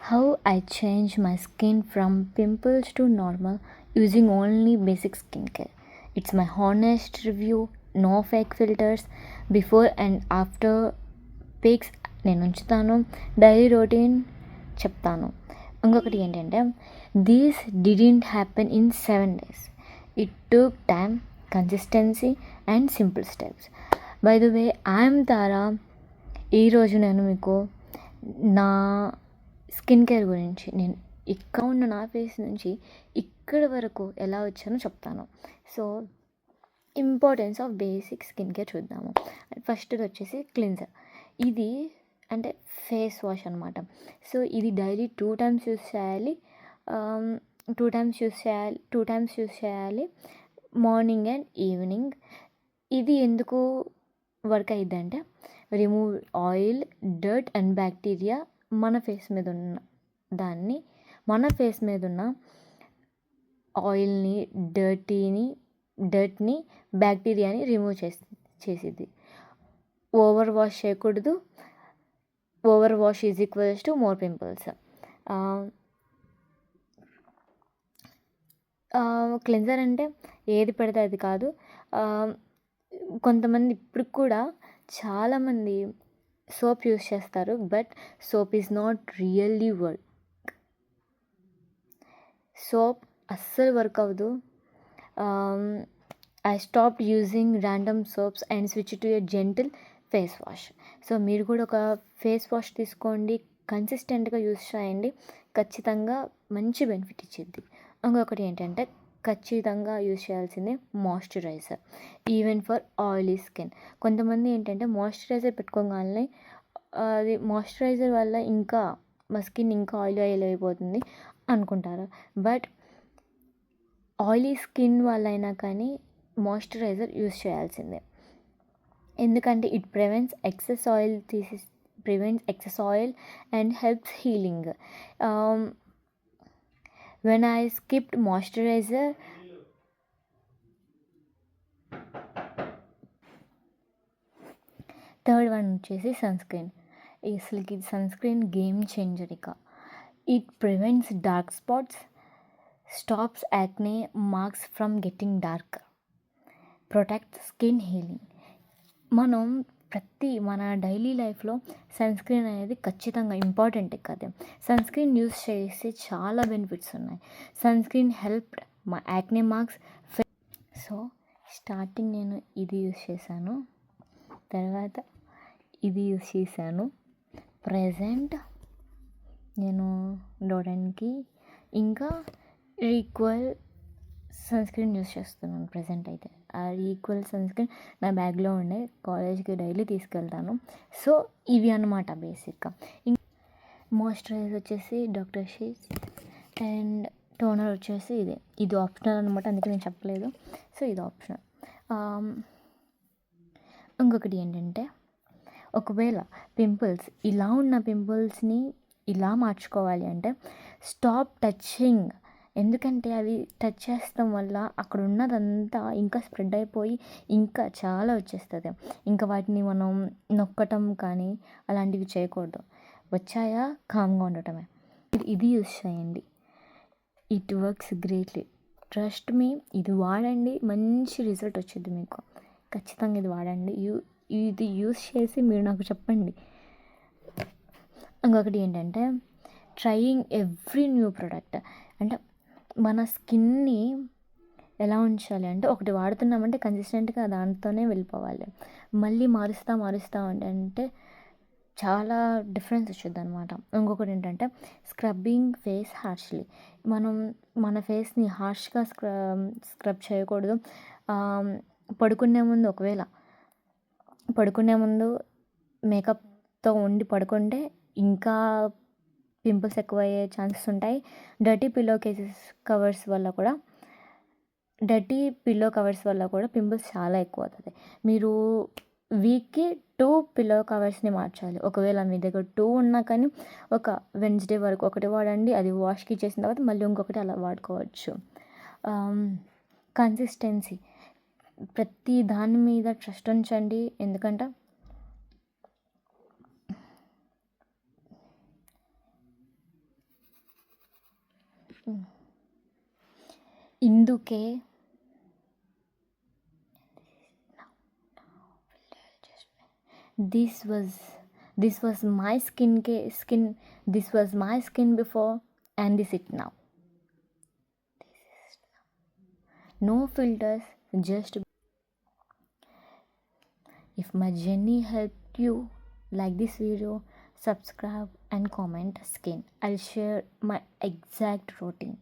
How I changed my skin from pimples to normal using only basic skincare. It's my honest review, no fake filters, before and after pics నేను ఉంచుతాను, daily routine చెప్తాను. ఇంకొకటి ఏంటంటే, this didn't happen in 7 days. It took time, consistency and simple steps. By the way, I'm Tara. ఈరోజు నేను మీకు నా skin care గురించి, నేను ఇక్కడ ఉన్న నా ఫేస్ నుంచి ఇక్కడి వరకు ఎలా వచ్చానో చెప్తాను. So importance of basic skin care చూద్దాము. ఫస్ట్ది వచ్చేసి క్లిన్జర్. ఇది అంటే ఫేస్ వాష్ అనమాట. సో ఇది డైలీ 2 times యూస్ చేయాలి. 2 times యూస్ చేయాలి, మార్నింగ్ అండ్ ఈవినింగ్. ఇది ఎందుకు వర్క్ అయ్యిద్దంటే, remove oil, dirt and bacteria. మన ఫేస్ మీద ఉన్న దాన్ని, మన ఫేస్ మీద ఉన్న ఆయిల్ని, డర్ట్ని, బ్యాక్టీరియాని రిమూవ్ చేసిద్ది. ఓవర్ వాష్ చేయకూడదు. Over wash is equals to more pimples. Cleanser అంటే ఏది పడితే అది కాదు. కొంతమంది ఇప్పుడు కూడా చాలామంది సోప్ యూస్ చేస్తారు, but soap is not really work. Soap అస్సలు వర్క్ అవ్వదు. I stop using random soaps and switch to a gentle face wash. So మీరు కూడా ఒక ఫేస్ వాష్ తీసుకోండి, కన్సిస్టెంట్గా యూస్ చేయండి, ఖచ్చితంగా మంచి బెనిఫిట్ ఇచ్చింది. ఇంకొకటి ఏంటంటే, ఖచ్చితంగా యూస్ చేయాల్సిందే moisturiser, even for oily skin. కొంతమంది ఏంటంటే మాయిశ్చరైజర్ పెట్టుకోగానే అది మాయిశ్చరైజర్ వల్ల ఇంకా మా స్కిన్ ఇంకా ఆయిల్ అయిపోతుంది అనుకుంటారు. బట్ ఆయిలీ స్కిన్ వాళ్ళైనా కానీ మాయిశ్చరైజర్ యూస్ చేయాల్సిందే. ఎందుకంటే it prevents excess oil and helps healing. When I skipped moisturiser, third one వచ్చేసి సన్స్క్రీన్. అసలుకి సన్స్క్రీన్ గేమ్ చేంజర్. ఇక it prevents dark spots, stops acne marks from getting dark, protect skin healing. మనం మన daily లైఫ్లో sunscreen అనేది ఖచ్చితంగా ఇంపార్టెంటే కదా. సన్స్క్రీన్ యూస్ చేసి చాలా బెనిఫిట్స్ ఉన్నాయి. సన్స్క్రీన్ హెల్ప్డ్ మా యాక్నే మార్క్స్. సో స్టార్టింగ్ నేను ఇది యూస్ చేశాను, తర్వాత ఇది యూస్ చేశాను. ప్రజెంట్ నేను డోరెన్కి ఇంకా ఈక్వల్ సన్స్క్రీన్ యూస్ చేస్తున్నాను. ప్రజెంట్ అయితే ఆ ఈక్వల్ సన్స్క్రీన్ నా బ్యాగ్లో ఉండే, కాలేజ్కి డైలీ తీసుకెళ్తాను. సో ఇవి అన్నమాట బేసిక్గా. మాయిశ్చరైజర్ వచ్చేసి డాక్టర్ షీస్ అండ్ టోనర్ వచ్చేసి ఇది ఆప్షనల్ అనమాట, అందుకే నేను చెప్పలేదు. సో ఇది ఆప్షనల్. ఇంకొకటి ఏంటంటే, ఒకవేళ పింపుల్స్ ఇలా ఉన్న పింపుల్స్ని ఇలా మార్చుకోవాలి అంటే స్టాప్ టచింగ్. ఎందుకంటే అవి టచ్ చేస్తాం వల్ల అక్కడ ఉన్నదంతా ఇంకా స్ప్రెడ్ అయిపోయి ఇంకా చాలా వచ్చేస్తుంది. ఇంకా వాటిని మనం నొక్కటం కానీ అలాంటివి చేయకూడదు. వచ్చాయా కామ్గా ఉండటమే. ఇది యూస్ చేయండి, it works greatly. Trust me, ఇది వాడండి, మంచి రిజల్ట్ వచ్చింది మీకు. ఖచ్చితంగా ఇది వాడండి. ఇది యూస్ చేసి మీరు నాకు చెప్పండి. ఇంకొకటి ఏంటంటే, ట్రయింగ్ ఎవ్రీ న్యూ ప్రోడక్ట్. అంటే మన స్కిన్ని ఎలా ఉంచాలి అంటే, ఒకటి వాడుతున్నామంటే కన్సిస్టెంట్గా దాంతోనే వెళ్ళిపోవాలి. మళ్ళీ మారుస్తా అంటే చాలా డిఫరెన్స్ వచ్చింది అనమాట. ఇంకొకటి ఏంటంటే, స్క్రబ్బింగ్ ఫేస్ హార్ష్లీ. మనం మన ఫేస్ని హార్ష్గా స్క్రబ్ చేయకూడదు. పడుకునే ముందు మేకప్తో ఉండి పడుకుంటే ఇంకా పింపుల్స్ ఎక్కువయ్యే ఛాన్సెస్ ఉంటాయి. డర్టీ పిల్లో కవర్స్ వల్ల కూడా పింపుల్స్ చాలా ఎక్కువ అవుతుంది. మీరు వీక్కి 2 పిల్లో కవర్స్ని మార్చాలి. ఒకవేళ మీ దగ్గర 2 ఉన్నా కానీ ఒక వెన్స్డే వరకు ఒకటి వాడండి, అది వాష్కి చేసిన తర్వాత మళ్ళీ ఇంకొకటి అలా వాడుకోవచ్చు. కన్సిస్టెన్సీ, ప్రతి దాని మీద ట్రస్ట్ ఉంచండి. ఎందుకంటే ఇందుకే this was this was my skin this was my skin before, and this it now. No filters, just. If my journey helped you, like this video, subscribe and comment skin. I'll share my exact routine.